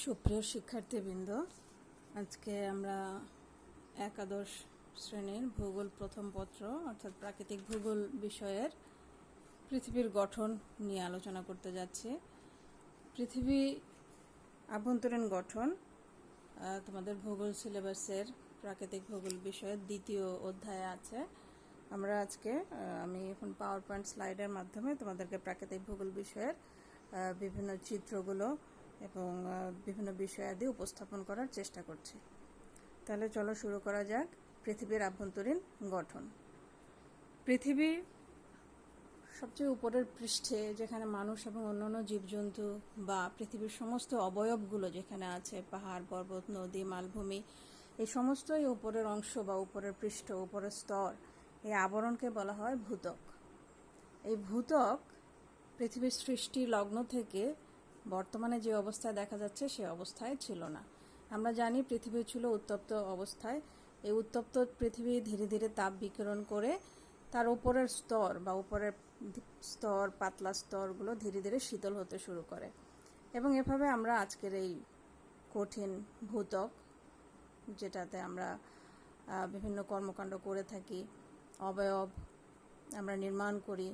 সুপ্রিয় শিক্ষার্থীবৃন্দ, আজকে আমরা একাদশ শ্রেণীর ভূগোল প্রথম পত্র অর্থাৎ প্রাকৃতিক ভূগোল বিষয়ের পৃথিবীর গঠন নিয়ে আলোচনা করতে যাচ্ছি। পৃথিবী আভ্যন্তরীণ গঠন তোমাদের ভূগোল সিলেবাসের প্রাকৃতিক ভূগোল বিষয়ের দ্বিতীয় অধ্যায়ে আছে। আমরা আজকে আমি এখন পাওয়ার পয়েন্ট স্লাইডের মাধ্যমে তোমাদেরকে প্রাকৃতিক ভূগোল বিষয়ের বিভিন্ন চিত্রগুলো এবং বিভিন্ন বিষয়াদি উপস্থাপন করার চেষ্টা করছি। তাহলে চলো শুরু করা যাক। পৃথিবীর আভ্যন্তরীণ গঠন। পৃথিবী সবচেয়ে উপরের পৃষ্ঠে, যেখানে মানুষ এবং অন্যান্য জীবজন্তু বা পৃথিবীর সমস্ত অবয়বগুলো যেখানে আছে, পাহাড়, পর্বত, নদী, মালভূমি, এই সমস্তই উপরের অংশ বা উপরের পৃষ্ঠ, উপরের স্তর, এই আবরণকে বলা হয় ভূত্বক। এই ভূত্বক পৃথিবীর সৃষ্টি লগ্ন থেকে বর্তমানে যে অবস্থায় দেখা যাচ্ছে সে অবস্থায় ছিল না। আমরা জানি পৃথিবী ছিল উত্তপ্ত অবস্থায়। এই উত্তপ্ত পৃথিবী ধীরে ধীরে তাপ বিকিরণ করে তার উপরের স্তর বা উপরের স্তর, পাতলা স্তরগুলো ধীরে ধীরে শীতল হতে শুরু করে এবং এভাবে আমরা আজকের এই কঠিন ভূত্বক, যেটাতে আমরা বিভিন্ন কর্মকাণ্ড করে থাকি, অবয়ব আমরা নির্মাণ করি,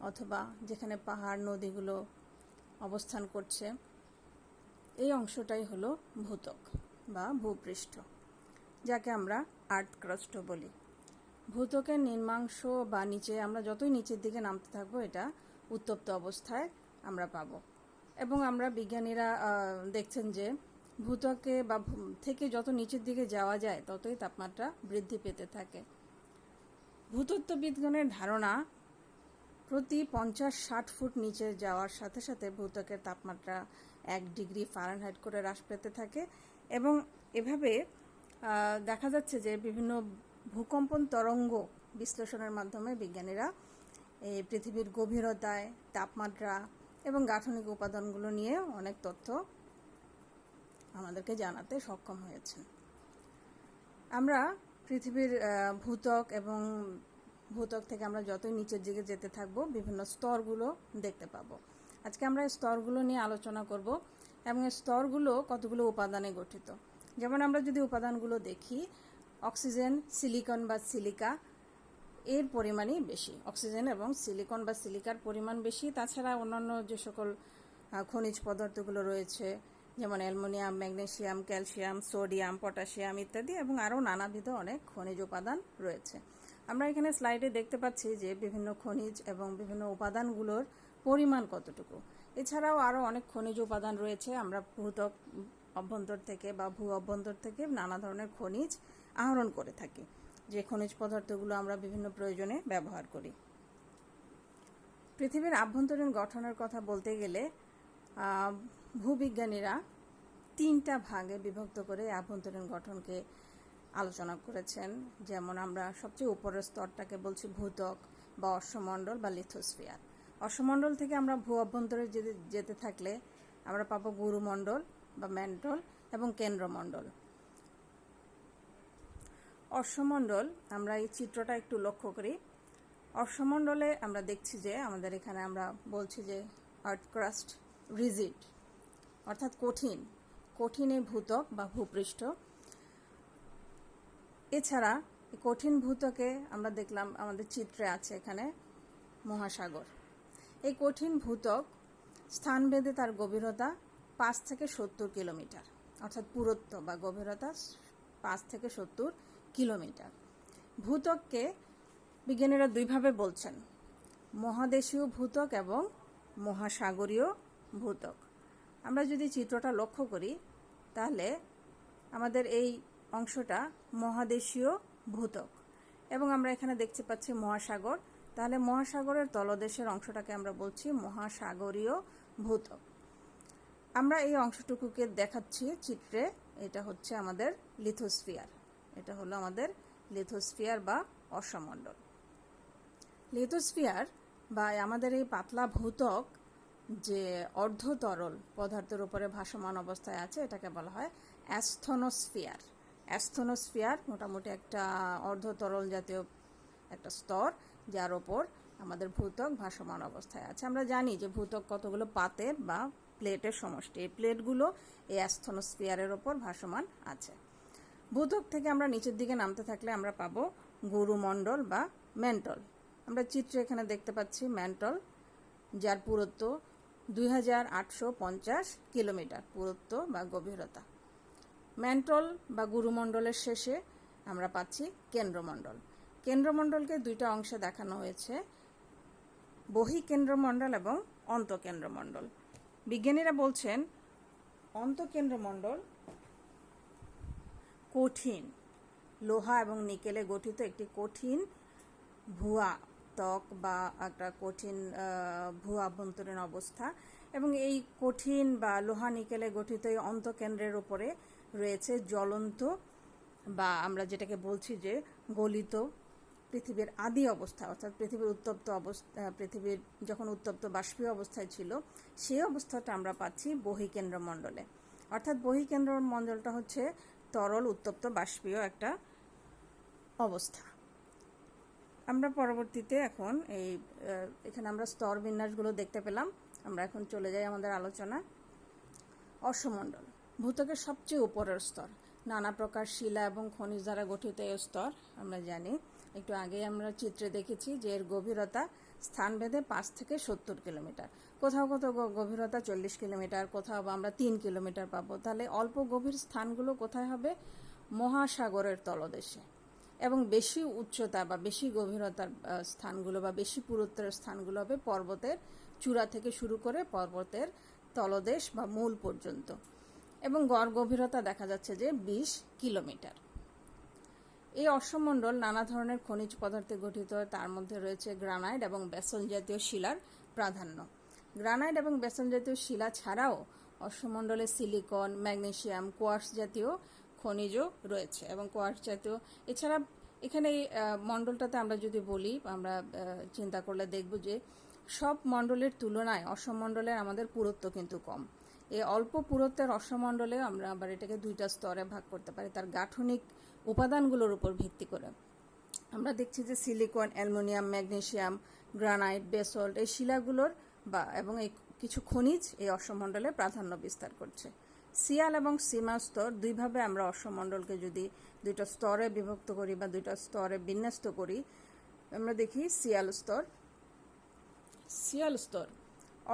অথবা যেখানে পাহাড় নদীগুলো অবস্থান করছে, এই অংশটাই হলো ভূত্বক বা ভূপৃষ্ঠ, যাকে আমরা আর্থ ক্রাস্ট বলি। ভূত্বকের নিম্নাংশ বা নিচে, আমরা যতই নিচের দিকে নামতে থাকবো এটা উত্তপ্ত অবস্থায় আমরা পাবো। এবং আমরা বিজ্ঞানীরা দেখছেন যে ভূত্বকে বা থেকে যত নিচের দিকে যাওয়া যায় ততই তাপমাত্রা বৃদ্ধি পেতে থাকে। ভূতত্ত্ববিদগণের ধারণা, প্রতি 50-60 ফুট নিচে যাওয়ার সাথে সাথে ভূত্বকের তাপমাত্রা 1 ডিগ্রি ফারেনহাইট করে হ্রাস পেতে থাকে এবং এভাবে দেখা যাচ্ছে যে বিভিন্ন ভূকম্পন তরঙ্গ বিশ্লেষণের মাধ্যমে বিজ্ঞানীরা এই পৃথিবীর গভীরতায়, তাপমাত্রা এবং গাঠনিক উপাদানগুলো নিয়ে অনেক তথ্য আমাদেরকে জানাতে সক্ষম হয়েছেন। আমরা পৃথিবীর ভূত্বক এবং ভূত্বক থেকে আমরা যতই নিচের দিকে যেতে থাকব বিভিন্ন স্তরগুলো দেখতে পাবো। আজকে আমরা এই স্তরগুলো নিয়ে আলোচনা করব এবং এই স্তরগুলো কতগুলো উপাদানে গঠিত। যেমন আমরা যদি উপাদানগুলো দেখি, অক্সিজেন, সিলিকন বা সিলিকা এর পরিমাণই বেশি। অক্সিজেন এবং সিলিকন বা সিলিকার পরিমাণ বেশি। তাছাড়া অন্যান্য যে সকল খনিজ পদার্থগুলো রয়েছে, যেমন aluminium, magnesium, calcium, sodium, potassium ইত্যাদি, এবং আরও নানাবিধ অনেক খনিজ উপাদান রয়েছে। আমরা এখানে স্লাইডে দেখতে পাচ্ছি যে বিভিন্ন খনিজ এবং বিভিন্ন উপাদানগুলোর পরিমাণ কতটুকু। এছাড়াও আরও অনেক খনিজ উপাদান রয়েছে। আমরা ভূত্বক অভ্যন্তর থেকে বা ভূ অভ্যন্তর থেকে নানা ধরনের খনিজ আহরণ করে থাকি, যে খনিজ পদার্থগুলো আমরা বিভিন্ন প্রয়োজনে ব্যবহার করি। পৃথিবীর আভ্যন্তরীণ গঠনের কথা বলতে গেলে ভূবিজ্ঞানীরা 3টা ভাগে বিভক্ত করে আভ্যন্তরীণ গঠনকে আলোচনা করেছেন। যেমন আমরা সবচেয়ে উপরের স্তরটাকে বলছি ভূত্বক বা অশ্বমণ্ডল বা লিথোস্ফিয়ার। অশ্বমণ্ডল থেকে আমরা ভূ অভ্যন্তরে যেতে থাকলে আমরা পাবো গুরুমণ্ডল বা ম্যান্টল এবং কেন্দ্রমণ্ডল। অশ্বমণ্ডল, আমরা এই চিত্রটা একটু লক্ষ্য করি। অশ্বমণ্ডলে আমরা দেখছি যে আমাদের এখানে আমরা বলছি যে আর্থ ক্রাস্ট রিজিড, অর্থাৎ কঠিন এই ভূত্বক বা ভূপৃষ্ঠ। এছাড়া কঠিন ভূত্বকে আমরা দেখলাম আমাদের চিত্রে আছে এখানে মহাসাগর। এই কঠিন ভূত্বক স্থানভেদে তার গভীরতা 5 থেকে 70 কিলোমিটার, অর্থাৎ পুরুত্ব বা গভীরতা 5 থেকে 70 কিলোমিটার। ভূত্বককে বিজ্ঞানীরা দুইভাবে বলছেন, মহাদেশীয় ভূত্বক এবং মহাসাগরীয় ভূত্বক। আমরা যদি চিত্রটা লক্ষ্য করি তাহলে আমাদের এই অংশটা মহাদেশীয় ভূত্বক এবং আমরা এখানে দেখতে পাচ্ছি মহাসাগর। তাহলে মহাসাগরের তলদেশের অংশটাকে আমরা বলছি মহাসাগরীয় ভূত্বক। আমরা এই অংশটুকুকে দেখাচ্ছি চিত্রে, এটা হচ্ছে আমাদের লিথোস্ফিয়ার। এটা হলো আমাদের লিথোস্ফিয়ার বা অশ্বমণ্ডল। লিথোস্ফিয়ার বা আমাদের এই পাতলা ভূত্বক যে অর্ধতরল পদার্থের উপরে ভাসমান অবস্থায় আছে, এটাকে বলা হয় অ্যাস্থনোস্ফিয়ার। অ্যাস্থনোস্ফিয়ার মোটামুটি একটা অর্ধতরল জাতীয় একটা স্তর, যার ওপর আমাদের ভূত্বক ভাসমান অবস্থায় আছে। আমরা জানি যে ভূত্বক কতগুলো পাতের বা প্লেটের সমষ্টি। এই প্লেটগুলো এই অ্যাস্থনোস্ফিয়ারের ওপর ভাসমান আছে। ভূত্বক থেকে আমরা নিচের দিকে নামতে থাকলে আমরা পাবো গুরুমণ্ডল বা ম্যান্টল। আমরা চিত্রে এখানে দেখতে পাচ্ছি ম্যান্টল, যার পুরুত্ব 2850 কিলোমিটার পুরুত্ব বা গভীরতা। ম্যান্টল বা গুরুমণ্ডলের শেষে আমরা পাচ্ছি কেন্দ্রমণ্ডল। কেন্দ্রমণ্ডলকে দুইটা অংশে দেখানো হয়েছে, বহিঃকেন্দ্রমণ্ডল এবং অন্তঃকেন্দ্রমণ্ডল। বিজ্ঞানীরা বলছেন অন্তঃকেন্দ্রমণ্ডল কঠিন লোহা এবং নিকেলে গঠিত একটি কঠিন ভুয়া ত্বক বা একটা কঠিন ভুয়া আভ্যন্তরীণ অবস্থা, এবং এই কঠিন বা লোহা নিকেলে গঠিত এই অন্তঃকেন্দ্রের উপরে রয়েছে জ্বলন্ত বা আমরা যেটাকে বলছি যে গলিত পৃথিবীর আদি অবস্থা, অর্থাৎ পৃথিবীর যখন উত্তপ্ত বাষ্পীয় অবস্থায় ছিল সেই অবস্থাটা আমরা পাচ্ছি বহিঃকেন্দ্রমণ্ডলে। অর্থাৎ বহিঃকেন্দ্রমণ্ডলটা হচ্ছে তরল উত্তপ্ত বাষ্পীয় একটা অবস্থা। আমরা পরবর্তীতে এখন এখানে আমরা স্তর বিন্যাসগুলো দেখতে পেলাম। আমরা এখন চলে যাই আমাদের আলোচনা। অশ্বমণ্ডল ভূত্বকের সবচেয়ে উপরের স্তর, নানা প্রকার শিলা এবং খনিজ দ্বারা গঠিত এই স্তর। আমরা জানি, একটু আগে আমরা চিত্রে দেখেছি যে এর গভীরতা স্থানভেদে 5 থেকে 70 কিলোমিটার, কোথাও কোথাও গভীরতা 40 কিলোমিটার, কোথাও বা আমরা 3 কিলোমিটার পাবো। তাহলে অল্প গভীর স্থানগুলো কোথায় হবে? মহাসাগরের তলদেশে। এবং বেশি উচ্চতা বা বেশি গভীরতার স্থানগুলো বা বেশি পুরুত্বের স্থানগুলো হবে পর্বতের চূড়া থেকে শুরু করে পর্বতের তলদেশ বা মূল পর্যন্ত, এবং গড় গভীরতা দেখা যাচ্ছে যে 20 কিলোমিটার। এই অশ্বমণ্ডল নানা ধরনের খনিজ পদার্থে গঠিত, তার মধ্যে রয়েছে গ্রানাইট এবং ব্যাসল্ট জাতীয় শিলার প্রাধান্য। গ্রানাইট এবং ব্যাসল্ট জাতীয় শিলা ছাড়াও অশ্বমণ্ডলে সিলিকন, ম্যাগনেসিয়াম, কোয়ার্টজ জাতীয় খনিজ রয়েছে এবং কোয়ার্টজ জাতীয়। এছাড়া এখানে এই মণ্ডলটাতে আমরা যদি বলি, আমরা চিন্তা করলে দেখব যে সব মণ্ডলের তুলনায় অশ্বমণ্ডলের আমাদের পুরুত্ব কিন্তু কম। এই অল্প পুরুত্বের অশ্বমণ্ডলে আমরা আবার এটাকে দুইটা স্তরে ভাগ করতে পারি তার গাঠনিক উপাদানগুলোর উপর ভিত্তি করে। আমরা দেখছি যে silicon, aluminium, magnesium, granite, basalt এই শিলাগুলোর এবং এই কিছু খনিজ এই অশ্বমণ্ডলে প্রাধান্য বিস্তার করছে। সিয়াল এবং সীমা স্তর দুইভাবে আমরা অশ্বমণ্ডলকে যদি দুইটা স্তরে বিভক্ত করি বা দুইটা স্তরে বিন্যস্ত করি, আমরা দেখি সিয়াল স্তর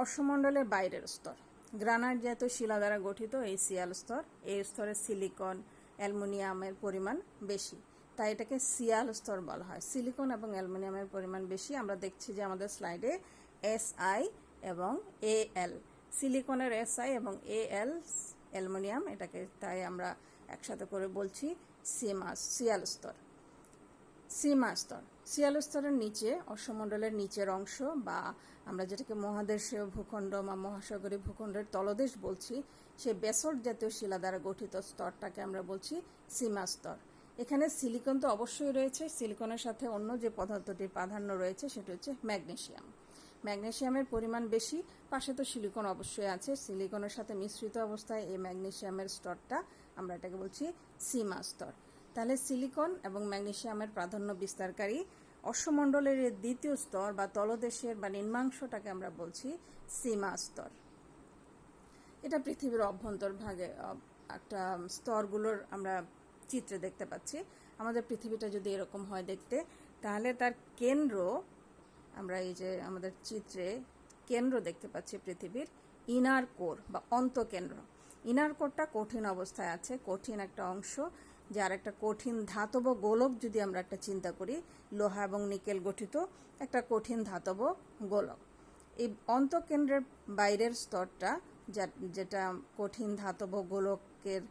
অশ্বমণ্ডলের বাইরের স্তর। গ্রানাইট জাতীয় শিলা দ্বারা গঠিত এই সিয়াল স্তর, এই স্তরে সিলিকন, অ্যালুমিনিয়ামের পরিমাণ বেশি, তাই এটাকে সিয়াল স্তর বলা হয়। সিলিকন এবং অ্যালুমিনিয়ামের পরিমাণ বেশি। আমরা দেখছি যে আমাদের স্লাইডে SI এবং AL, সিলিকনের SI এবং AL অ্যালুমিনিয়াম, এটাকে তাই আমরা একসাথে করে বলছি সিয়াল স্তর। সিয়াল স্তরের নিচে অশ্বমণ্ডলের নিচের অংশ বা আমরা যেটাকে মহাদেশীয় ভূখণ্ড বা মহাসাগরীয় ভূখণ্ডের তলদেশ বলছি, সেই বেসল্ট জাতীয় শিলা দ্বারা গঠিত স্তরটাকে আমরা বলছি সীমা স্তর। এখানে সিলিকন তো অবশ্যই রয়েছে, সিলিকনের সাথে অন্য যে পদার্থটির প্রাধান্য রয়েছে সেটা হচ্ছে ম্যাগনেসিয়ামের পরিমাণ বেশি। পাশে তো সিলিকন অবশ্যই আছে, সিলিকনের সাথে মিশ্রিত অবস্থায় এই ম্যাগনেসিয়ামের স্তরটা আমরা এটাকে বলছি সীমা স্তর। তাহলে সিলিকন এবং ম্যাগনেসিয়ামের প্রাধান্য বিস্তারকারী অশ্বমণ্ডলের দ্বিতীয় স্তর বা তলদেশের বা নিম্নাংশটাকে আমরা বলছি সীমা স্তর। এটা পৃথিবীর অভ্যন্তরভাগে একটা স্তরগুলোর আমরা চিত্রে দেখতে পাচ্ছি। আমাদের পৃথিবীটা যদি এরকম হয় দেখতে, তাহলে তার কেন্দ্র, আমরা এই যে আমাদের চিত্রে কেন্দ্র দেখতে পাচ্ছি পৃথিবীর, ইনার কোর বা অন্তঃকেন্দ্র। ইনার কোরটা কঠিন অবস্থায় আছে, কঠিন একটা অংশ, যার একটা কঠিন ধাতব গোলক যদি আমরা একটা চিন্তা করি, লোহা এবং নিকেল গঠিত একটা কঠিন ধাতব গোলক। এই অন্তঃকেন্দ্রের বাইরের স্তরটা যেটা কঠিন ধাতব গোলকের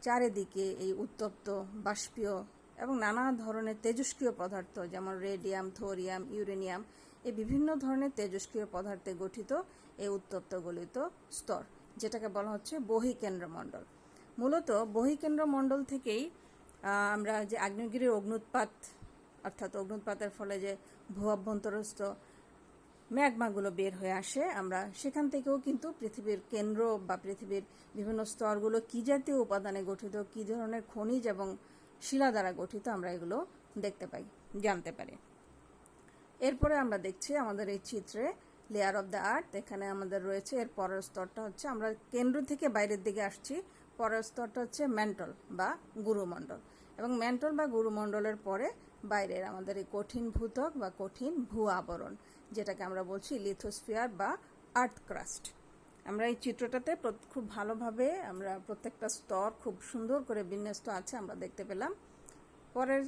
চারিদিকে এই উত্তপ্ত বাষ্পীয় এবং নানা ধরনের তেজস্ক্রিয় পদার্থ যেমন রেডিয়াম, থোরিয়াম, ইউরেনিয়াম, এই বিভিন্ন ধরনের তেজস্ক্রিয় পদার্থে গঠিত এই উত্তপ্ত গলিত স্তর, যেটাকে বলা হচ্ছে বহিঃকেন্দ্রমণ্ডল। মূলত বহিঃকেন্দ্রমণ্ডল থেকেই আমরা যে আগ্নেয়গিরির অগ্নুৎপাত, অর্থাৎ অগ্নুৎপাতের ফলে যে ভূ অভ্যন্তরস্থ ম্যাগমাগুলো বের হয়ে আসে, আমরা সেখান থেকেও কিন্তু পৃথিবীর কেন্দ্র বা পৃথিবীর বিভিন্ন স্তরগুলো কী জাতীয় উপাদানে গঠিত, কী ধরনের খনিজ এবং শিলা দ্বারা গঠিত, আমরা এগুলো দেখতে পাই, জানতে পারি। এরপরে আমরা দেখছি আমাদের এই চিত্রে লেয়ার অফ দ্য আর্থ এখানে আমাদের রয়েছে। এর পরের স্তরটা হচ্ছে, আমরা কেন্দ্র থেকে বাইরের দিকে আসছি, পরের স্তরটা হচ্ছে ম্যান্টল বা গুরুমণ্ডল, এবং ম্যান্টল বা গুরুমণ্ডলের পরে বাইরের আমাদের এই কঠিন ভূত্বক বা কঠিন ভূ আবরণ, যেটাকে আমরা বলছি লিথোস্ফিয়ার বা আর্থ ক্রাস্ট। আমরা এই চিত্রটাতে খুব ভালোভাবে আমরা প্রত্যেকটা স্তর খুব সুন্দর করে বিন্যস্ত আছে আমরা দেখতে পেলাম। পরের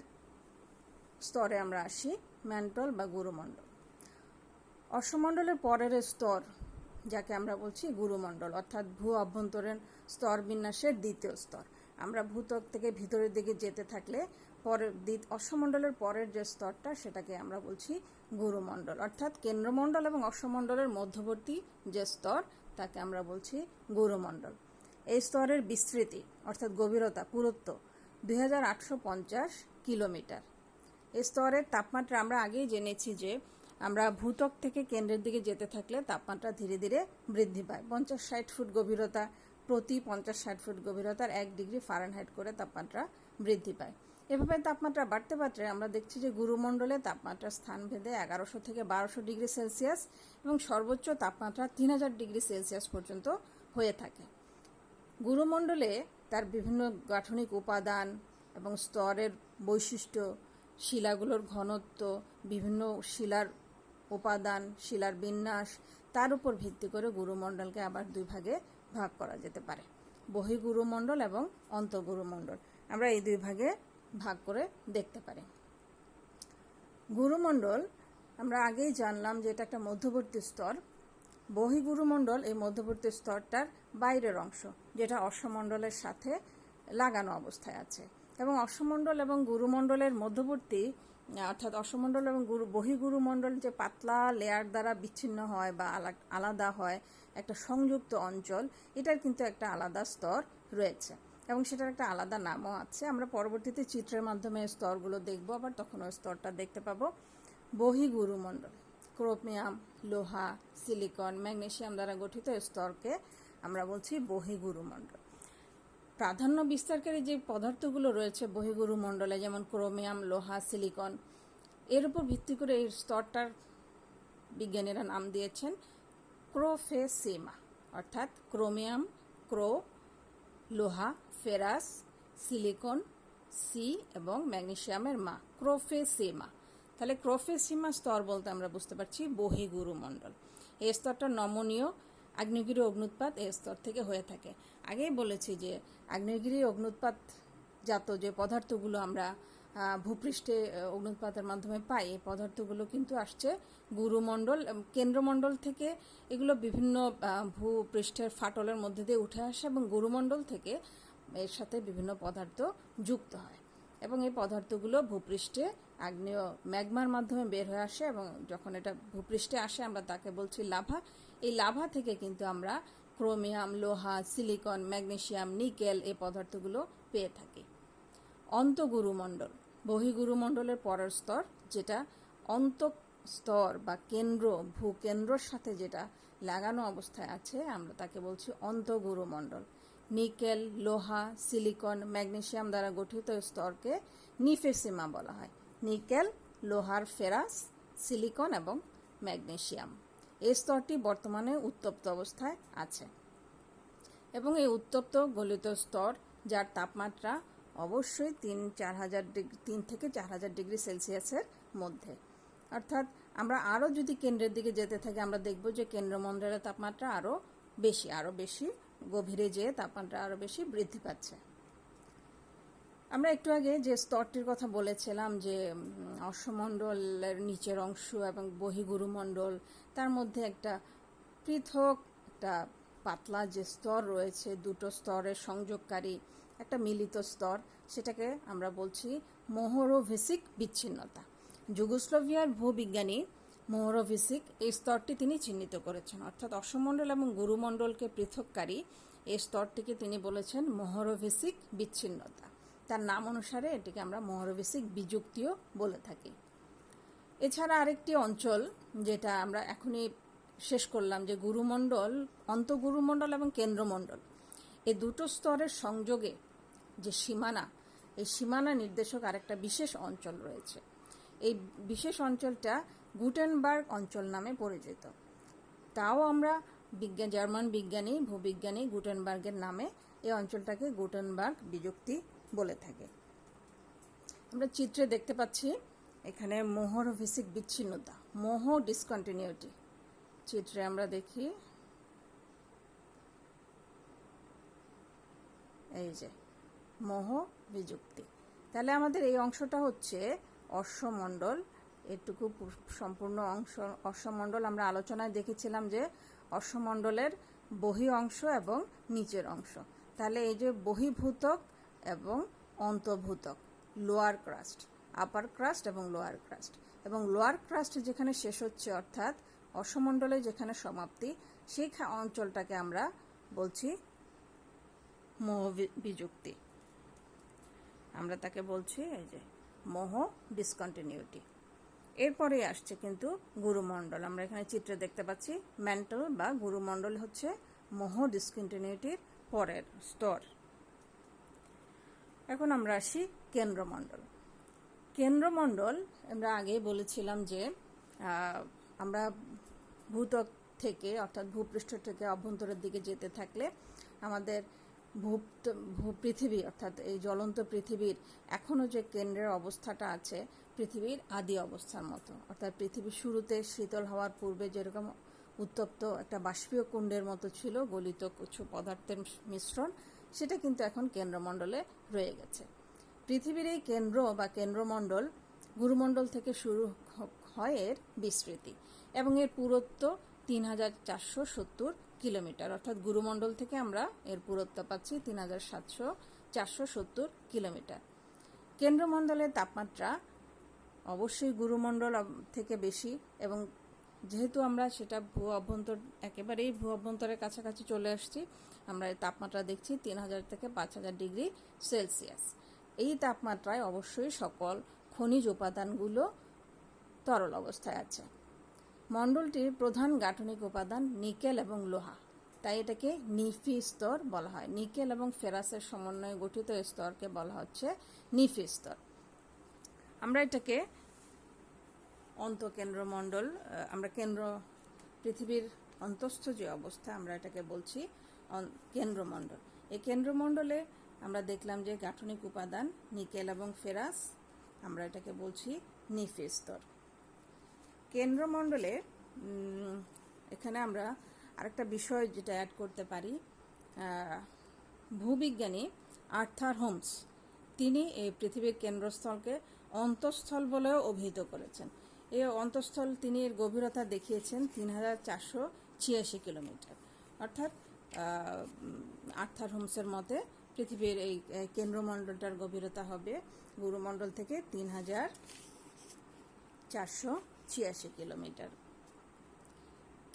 স্তরে আমরা আসি, ম্যান্টল বা গুরুমণ্ডল। অশ্বমণ্ডলের পরের স্তর যাকে আমরা বলছি গুরুমণ্ডল, অর্থাৎ ভূ অভ্যন্তরীণ স্তর বিন্যাসের দ্বিতীয় স্তর। আমরা ভূত্বক থেকে ভিতরের দিকে যেতে থাকলে পরের অশ্বমণ্ডলের পরের যে স্তরটা সেটাকে আমরা বলছি গুরুমণ্ডল, অর্থাৎ কেন্দ্রমণ্ডল এবং অশ্বমণ্ডলের মধ্যবর্তী যে স্তর তাকে আমরা বলছি গুরুমণ্ডল। এই স্তরের বিস্তৃতি অর্থাৎ গভীরতা, পুরুত্ব 2850 কিলোমিটার। এই স্তরের তাপমাত্রা আমরা আগেই জেনেছি যে আমরা ভূত্বক থেকে কেন্দ্রের দিকে যেতে থাকলে তাপমাত্রা ধীরে ধীরে বৃদ্ধি পায়। 50-60 ফুট গভীরতা, প্রতি 50-60 ফুট গভীরতার 1 ডিগ্রি ফারেনহাইট করে তাপমাত্রা বৃদ্ধি পায়। এভাবে তাপমাত্রা বাড়তে বাড়তে আমরা দেখছি যে গুরুমণ্ডলে তাপমাত্রা স্থানভেদে 1100 থেকে 1200 ডিগ্রি সেলসিয়াস এবং সর্বোচ্চ তাপমাত্রা 3000 ডিগ্রি সেলসিয়াস পর্যন্ত হয়ে থাকে। গুরুমণ্ডলে তার বিভিন্ন গাঠনিক উপাদান এবং স্তরের বৈশিষ্ট্য, শিলাগুলোর ঘনত্ব, বিভিন্ন শিলার উপাদান, শিলার বিন্যাস, তার উপর ভিত্তি করে গুরুমণ্ডলকে আবার দুই ভাগে ভাগ করা যেতে পারে, বহিঃগুরুমণ্ডল এবং অন্তঃগুরুমণ্ডল। আমরা এই দুই ভাগে ভাগ করে দেখতে পারি। গুরুমণ্ডল আমরা আগেই জানলাম যে এটা একটা মধ্যবর্তী স্তর। বহিঃগুরুমণ্ডল এই মধ্যবর্তী স্তরটার বাইরের অংশ, যেটা অশ্বমণ্ডলের সাথে লাগানো অবস্থায় আছে, এবং অশ্বমণ্ডল এবং গুরুমণ্ডলের মধ্যবর্তী, অর্থাৎ অশ্বমণ্ডল এবং বহিঃগুরুমণ্ডল যে পাতলা লেয়ার দ্বারা বিচ্ছিন্ন হয় বা আলাদা হয়, একটা সংযুক্ত অঞ্চল, এটার কিন্তু একটা আলাদা স্তর রয়েছে এবং সেটার একটা আলাদা নামও আছে। আমরা পরবর্তীতে চিত্রের মাধ্যমে স্তরগুলো দেখব, আবার তখন ওই স্তরটা দেখতে পাবো। বহিঃগুরুমণ্ডল ক্রোমিয়াম, লোহা, সিলিকন, ম্যাগনেসিয়াম দ্বারা গঠিত স্তরকে আমরা বলছি বহিঃগুরুমণ্ডল। প্রাধান্য বিস্তারকারী যে পদার্থগুলো রয়েছে বহিঃগুরুমণ্ডলে, যেমন ক্রোমিয়াম, লোহা, সিলিকন, এর উপর ভিত্তি করে এই স্তরটার বিজ্ঞানীরা নাম দিয়েছেন ক্রোফেসিমা, অর্থাৎ ক্রোমিয়াম ক্রো, লোহা ফেরাস, সিলিকন সি এবং ম্যাগনেসিয়ামের মা, ক্রোফেসিমা। তাহলে ক্রোফেসিমা স্তর বলতে আমরা বুঝতে পারছি বহিঃগুরুমণ্ডল। এই স্তরটা নমনীয় আগ্নেয়গিরি অগ্নুৎপাত এই স্তর থেকে হয়ে থাকে। আগেই বলেছি যে আগ্নেয়গিরি অগ্নুৎপাত জাত যে পদার্থগুলো আমরা ভূপৃষ্ঠে অগ্নুৎপাতের মাধ্যমে পাই, এই পদার্থগুলো কিন্তু আসছে গুরুমণ্ডল, কেন্দ্রমণ্ডল থেকে। এগুলো বিভিন্ন ভূপৃষ্ঠের ফাটলের মধ্যে দিয়ে উঠে আসে এবং গুরুমণ্ডল থেকে এর সাথে বিভিন্ন পদার্থ যুক্ত হয়, এবং এই পদার্থগুলো ভূপৃষ্ঠে আগ্নেয় ম্যাগমার মাধ্যমে বের হয়ে আসে, এবং যখন এটা ভূপৃষ্ঠে আসে আমরা তাকে বলছি লাভা। এই লাভা থেকে কিন্তু আমরা ক্রোমিয়াম, লোহা, সিলিকন, ম্যাগনেসিয়াম, নিকেল এই পদার্থগুলো পেয়ে থাকি। অন্তঃগুরুমণ্ডল বহিঃগুরুমণ্ডলের পরের স্তর, যেটা অন্তঃস্তর বা কেন্দ্র, ভূকেন্দ্রর সাথে যেটা লাগানো অবস্থায় আছে, আমরা তাকে বলছি অন্তঃগুরুমণ্ডল। নিকেল, লোহা, সিলিকন, ম্যাগনেসিয়াম দ্বারা গঠিত স্তরকে নিফেসিমা বলা হয়। নিকেল, লোহার ফেরাস, সিলিকন এবং ম্যাগনেসিয়াম। এই স্তরটি বর্তমানে উত্তপ্ত অবস্থায় আছে, এবং এই উত্তপ্ত গলিত স্তর যার তাপমাত্রা অবশ্যই 3 থেকে 4000 ডিগ্রি সেলসিয়াসের মধ্যে। অর্থাৎ আমরা আরও যদি কেন্দ্রের দিকে যেতে থাকি আমরা দেখব যে কেন্দ্রমণ্ডলের তাপমাত্রা আরও বেশি গভীরে যেয়ে তাপমাত্রা আরও বেশি বৃদ্ধি পাচ্ছে। আমরা একটু আগে যে স্তরটির কথা বলেছিলাম যে অশ্বমণ্ডলের নিচের অংশ এবং বহিঃগুরুমণ্ডল, তার মধ্যে একটা পৃথক একটা পাতলা যে স্তর রয়েছে, দুটো স্তরের সংযোগকারী একটা মিলিত স্তর, সেটাকে আমরা বলছি মোহরোভিসিক বিচ্ছিন্নতা। যুগোস্লাভিয়ার ভূবিজ্ঞানী মোহরোভিসিক এই স্তরটি তিনি চিহ্নিত করেছেন, অর্থাৎ অশ্বমণ্ডল এবং গুরুমণ্ডলকে পৃথককারী এই স্তরটিকে তিনি বলেছেন মোহরোভিসিক বিচ্ছিন্নতা। তার নাম অনুসারে এটিকে আমরা মোহরোভিসিক বিযুক্তিও বলে থাকি। এছাড়া আরেকটি অঞ্চল যেটা আমরা এখনই শেষ করলাম, যে গুরুমণ্ডল, অন্তঃগুরুমণ্ডল এবং কেন্দ্রমণ্ডল, এই দুটো স্তরের সংযোগে যে সীমানা, এই সীমানা নির্দেশক আরেকটা বিশেষ অঞ্চল রয়েছে। এই বিশেষ অঞ্চলটা গুটেনবার্গ অঞ্চল নামে পরিচিত। তাও আমরা জার্মান বিজ্ঞানী ভূবিজ্ঞানী গুটেনবার্গের নামে এই অঞ্চলটাকে গুটেনবার্গ বিযুক্তি বলে থাকে। আমরা চিত্রে দেখতে পাচ্ছি এখানে মোহরভিসিক বিচ্ছিন্নতা, মোহ ডিসকন্টিনিউটি। চিত্রে আমরা দেখি এই যে মোহ বিযুক্তি। তাহলে আমাদের এই অংশটা হচ্ছে অশ্বমণ্ডল। এটুকু সম্পূর্ণ অংশ অশ্বমণ্ডল। আমরা আলোচনায় দেখেছিলাম যে অশ্বমণ্ডলের বহি অংশ এবং নিচের অংশ। তাহলে এই যে বহির্ভূতক এবং অন্তর্ভূতক, লোয়ার ক্রাস্ট, আপার ক্রাস্ট এবং লোয়ার ক্রাস্ট, এবং লোয়ার ক্রাস্ট যেখানে শেষ হচ্ছে অর্থাৎ অশ্বমণ্ডলে যেখানে সমাপ্তি, সেই অঞ্চলটাকে আমরা বলছি মোহ বিযুক্তি। আমরা তাকে বলছি এই যে মোহ ডিসকন্টিনিউটি। এরপরে আসছে কিন্তু গুরুমণ্ডল। আমরা এখানে চিত্রে দেখতে পাচ্ছি ম্যান্টল বা গুরুমণ্ডল হচ্ছে মোহ ডিসকন্টিনিউটির পরের স্তর। এখন আমরা আসি কেন্দ্রমণ্ডল। কেন্দ্রমণ্ডল আমরা আগেই বলেছিলাম যে আমরা ভূত্বক থেকে অর্থাৎ ভূপৃষ্ঠ থেকে অভ্যন্তরের দিকে যেতে থাকলে আমাদের পৃথিবী অর্থাৎ এই জ্বলন্ত পৃথিবীর এখনও যে কেন্দ্রের অবস্থাটা আছে পৃথিবীর আদি অবস্থার মতো, অর্থাৎ পৃথিবীর শুরুতে শীতল হওয়ার পূর্বে যেরকম উত্তপ্ত একটা বাষ্পীয় কুণ্ডের মতো ছিল, গলিত কিছু পদার্থের মিশ্রণ, সেটা কিন্তু এখন কেন্দ্রমণ্ডলে রয়ে গেছে। পৃথিবীর এই কেন্দ্র বা কেন্দ্রমণ্ডল গুরুমণ্ডল থেকে শুরু হয় এর বিস্তৃতি, এবং এর পুরুত্ব ৩,৪৭০ কিলোমিটার। অর্থাৎ গুরুমণ্ডল থেকে আমরা এর পুরুত্ব পাচ্ছি ৩,470 কিলোমিটার। কেন্দ্রমণ্ডলের তাপমাত্রা অবশ্যই গুরুমণ্ডল থেকে বেশি, এবং যেহেতু আমরা সেটা একেবারেই ভূ অভ্যন্তরের কাছাকাছি চলে আসছি, আমরা এই তাপমাত্রা দেখছি ৩,০০০ থেকে ৫,০০০ ডিগ্রি সেলসিয়াস। এই তাপমাত্রায় অবশ্যই সকল খনিজ উপাদানগুলো তরল অবস্থায় আছে। মণ্ডলটির প্রধান গাঠনিক উপাদান নিকেল এবং লোহা, তাই এটাকে নিফি স্তর বলা হয়। নিকেল এবং ফেরাসের সমন্বয়ে গঠিত স্তরকে বলা হচ্ছে নিফি স্তর। আমরা এটাকে অন্তঃকেন্দ্রমণ্ডল, আমরা পৃথিবীর অন্তঃস্থ যে অবস্থা আমরা এটাকে বলছি কেন্দ্রমণ্ডল। এই কেন্দ্রমণ্ডলে আমরা দেখলাম যে গাঠনিক উপাদান নিকেল এবং ফেরাস, আমরা এটাকে বলছি নিফি স্তর। কেন্দ্রমণ্ডলে এখানে আমরা আরেকটা বিষয় যেটা অ্যাড করতে পারি, ভূবিজ্ঞানী আর্থার হোমস তিনি এই পৃথিবীর কেন্দ্রস্থলকে অন্তঃস্থল বলেও অভিহিত করেছেন। এই অন্তঃস্থল তিনি এর গভীরতা দেখিয়েছেন ৩,৪৮৬ কিলোমিটার। অর্থাৎ আর্থার হোমসের মতে পৃথিবীর এই কেন্দ্রমণ্ডলটার গভীরতা হবে গুরুমণ্ডল থেকে ৩,৪৮৬ কিলোমিটার।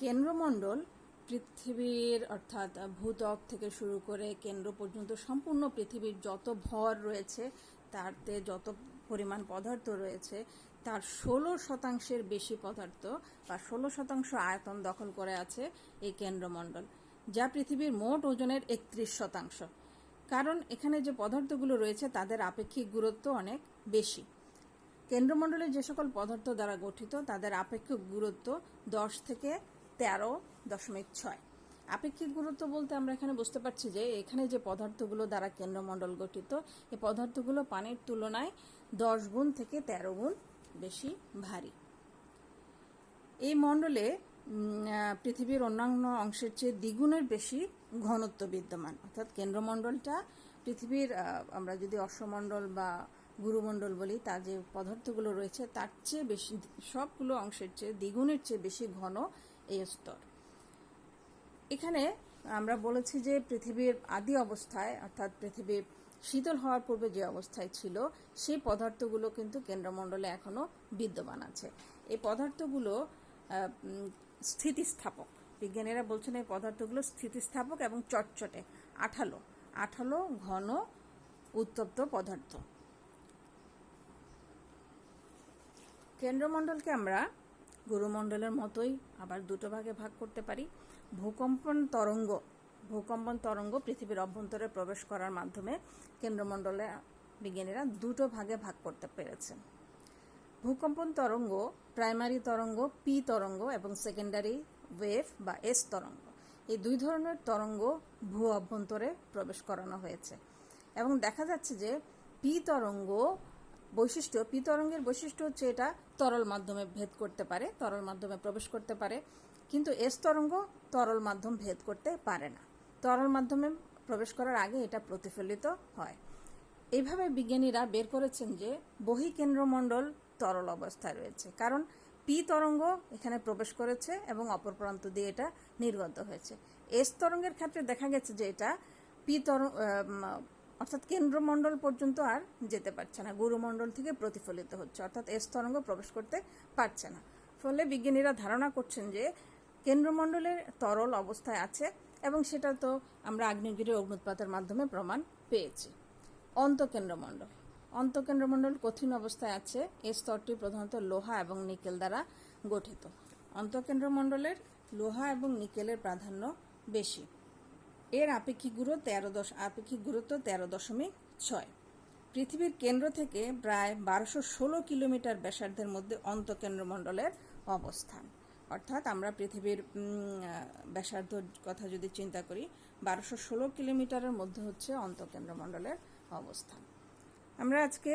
কেন্দ্রমণ্ডল পৃথিবীর অর্থাৎ ভূত্বক থেকে শুরু করে কেন্দ্র পর্যন্ত সম্পূর্ণ পৃথিবীর যত ভর রয়েছে, তাতে যত পরিমাণ পদার্থ রয়েছে, তার ১৬% বেশি পদার্থ বা ১৬% আয়তন দখল করে আছে এই কেন্দ্রমণ্ডল, যা পৃথিবীর মোট ওজনের ৩১%। কারণ এখানে যে পদার্থগুলো রয়েছে তাদের আপেক্ষিক গুরুত্ব অনেক বেশি। কেন্দ্রমণ্ডলে যে সকল পদার্থ দ্বারা গঠিত তাদের আপেক্ষিক গুরুত্ব 10 থেকে 13.6। আপেক্ষিক গুরুত্ব বলতে আমরা এখানে বুঝতে পারছি যে এখানে যে পদার্থগুলো দ্বারা কেন্দ্রমণ্ডল গঠিত, এই পদার্থগুলো পানির তুলনায় 10 গুণ থেকে 13 গুণ বেশি ভারী। এই মণ্ডলে পৃথিবীর অন্যান্য অংশের চেয়ে দ্বিগুণের বেশি ঘনত্ব বিদ্যমান। অর্থাৎ কেন্দ্রমণ্ডলটা পৃথিবীর, আমরা যদি অশ্বমণ্ডল বা গুরুমণ্ডল বলি, তার যে পদার্থগুলো রয়েছে তার চেয়ে বেশি, সবগুলো অংশের চেয়ে দ্বিগুণের চেয়ে বেশি ঘন এই স্তর। এখানে আমরা বলেছি যে পৃথিবীর আদি অবস্থায় অর্থাৎ পৃথিবী শীতল হওয়ার পূর্বে যে অবস্থায় ছিল সেই পদার্থগুলো কিন্তু কেন্দ্রমণ্ডলে এখনো বিদ্যমান আছে। এই পদার্থগুলো স্থিতিস্থাপক। বিজ্ঞানীরা বলছেন এই পদার্থগুলো স্থিতিস্থাপক এবং চটচটে, আঠালো ঘন উত্তপ্ত পদার্থ। কেন্দ্রমণ্ডলকে আমরা গুরুমণ্ডলের মতোই আবার দুটো ভাগে ভাগ করতে পারি। ভূকম্পন তরঙ্গ পৃথিবীর অভ্যন্তরে প্রবেশ করার মাধ্যমে কেন্দ্রমণ্ডলে বিজ্ঞানীরা দুটো ভাগে ভাগ করতে পেরেছেন। ভূকম্পন তরঙ্গ প্রাইমারি তরঙ্গ পি তরঙ্গ এবং সেকেন্ডারি ওয়েভ বা এস তরঙ্গ। এই দুই ধরনের তরঙ্গ ভূ অভ্যন্তরে প্রবেশ করানো হয়েছে এবং দেখা যাচ্ছে যে পি তরঙ্গের বৈশিষ্ট্য হচ্ছে এটা তরল মাধ্যমে ভেদ করতে পারে, তরল মাধ্যমে প্রবেশ করতে পারে, কিন্তু এস তরঙ্গ তরল মাধ্যম ভেদ করতে পারে না। তরল মাধ্যমে প্রবেশ করার আগে এটা প্রতিফলিত হয়। এইভাবে বিজ্ঞানীরা বের করেছেন যে বহিঃকেন্দ্রমণ্ডল তরল অবস্থায় রয়েছে, কারণ পি তরঙ্গ এখানে প্রবেশ করেছে এবং অপর প্রান্ত দিয়ে এটা নির্গত হয়েছে। এস তরঙ্গের ক্ষেত্রে দেখা গেছে যে এটা পি তরঙ্গ অর্থাৎ কেন্দ্রমণ্ডল পর্যন্ত আর যেতে পারছে না, গুরুমণ্ডল থেকে প্রতিফলিত হচ্ছে, অর্থাৎ এস তরঙ্গ প্রবেশ করতে পারছে না। ফলে বিজ্ঞানীরা ধারণা করছেন যে কেন্দ্রমণ্ডলের তরল অবস্থায় আছে এবং সেটা তো আমরা আগ্নেয়গিরির অগ্নুৎপাতের মাধ্যমে প্রমাণ পেয়েছি। অন্তঃকেন্দ্রমণ্ডল কঠিন অবস্থায় আছে। এই স্তরটি প্রধানত লোহা এবং নিকেল দ্বারা গঠিত। অন্তঃকেন্দ্রমণ্ডলের লোহা এবং নিকেলের প্রাধান্য বেশি। এর আপেক্ষিক গুরুত্ব 13.6। পৃথিবীর কেন্দ্র থেকে প্রায় 1216 কিলোমিটার ব্যাসার্ধের মধ্যে অন্তঃকেন্দ্রমণ্ডলের অবস্থান। অর্থাৎ আমরা পৃথিবীর ব্যাসার্ধর কথা যদি চিন্তা করি, 1216 কিলোমিটারের মধ্যে হচ্ছে অন্তঃকেন্দ্রমণ্ডলের অবস্থান। আমরা আজকে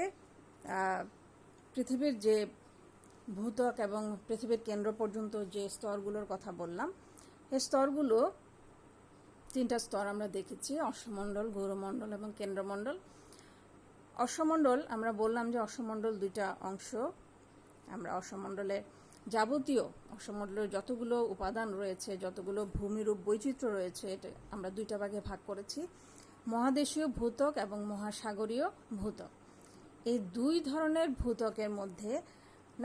পৃথিবীর যে ভূত্বক এবং পৃথিবীর কেন্দ্র পর্যন্ত যে স্তরগুলোর কথা বললাম, এই স্তরগুলো 3টা স্তর আমরা দেখেছি: অশ্বমণ্ডল, গৌরমণ্ডল এবং কেন্দ্রমণ্ডল। অশ্বমণ্ডল, আমরা বললাম যে অশ্বমণ্ডল 2টা অংশ। আমরা অশ্বমণ্ডলের যতগুলো উপাদান রয়েছে, যতগুলো ভূমিরূপ বৈচিত্র্য রয়েছে, এটা আমরা 2টা ভাগে ভাগ করেছি: মহাদেশীয় ভূত্বক এবং মহাসাগরীয় ভূত্বক। এই 2 ধরনের ভূত্বকের মধ্যে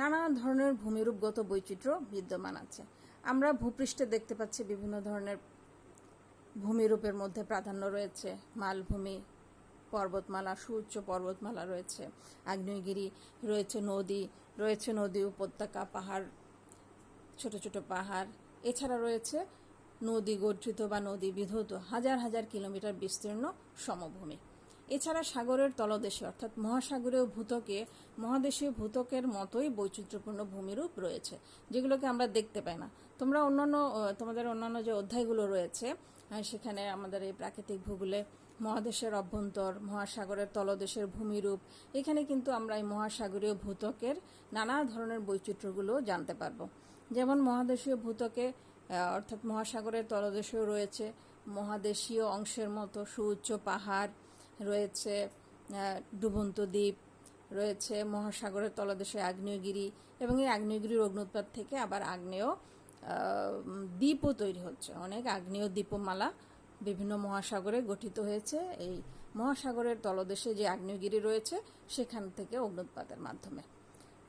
নানা ধরনের ভূমিরূপগত বৈচিত্র্য বিদ্যমান আছে। আমরা ভূপৃষ্ঠে দেখতে পাচ্ছি বিভিন্ন ধরনের ভূমিরূপের মধ্যে প্রাধান্য রয়েছে মালভূমি, পর্বতমালা, সুউচ্চ পর্বতমালা রয়েছে, আগ্নেয়গিরি রয়েছে, নদী, উপত্যকা, পাহাড়, ছোট ছোট পাহাড়। এছাড়া রয়েছে নদী গঠিত বা নদী বিধৌত হাজার হাজার কিলোমিটার বিস্তীর্ণ সমভূমি। এছাড়া সাগরের তলদেশে অর্থাৎ মহাসাগরীয় ভূত্বকে মহাদেশীয় ভূত্বকের মতোই বৈচিত্র্যপূর্ণ ভূমিরূপ রয়েছে, যেগুলোকে আমরা দেখতে পাই না। তোমাদের অন্যান্য যে অধ্যায়গুলো রয়েছে, সেখানে আমাদের এই প্রাকৃতিক ভূগোলে মহাদেশের অভ্যন্তর, মহাসাগরের তলদেশের ভূমিরূপ, এখানে কিন্তু আমরা এই মহাসাগরীয় ভূত্বকের নানা ধরনের বৈচিত্র্যগুলো জানতে পারবো। যেমন মহাদেশীয় ভূত্বকে অর্থাৎ মহাসাগরের তলদেশেও রয়েছে মহাদেশীয় অংশের মতো সুউচ্চ পাহাড় রয়েছে, ডুবন্ত দ্বীপ রয়েছে, মহাসাগরের তলদেশে আগ্নেয়গিরি, এবং এই আগ্নেয়গিরির অগ্নুৎপাত থেকে আবার আগ্নেয় দ্বীপও তৈরি হচ্ছে। অনেক আগ্নেয় দ্বীপমালা বিভিন্ন মহাসাগরে গঠিত হয়েছে এই মহাসাগরের তলদেশে যে আগ্নেয়গিরি রয়েছে সেখান থেকে অগ্নুৎপাতের মাধ্যমে।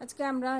আজকে আমরা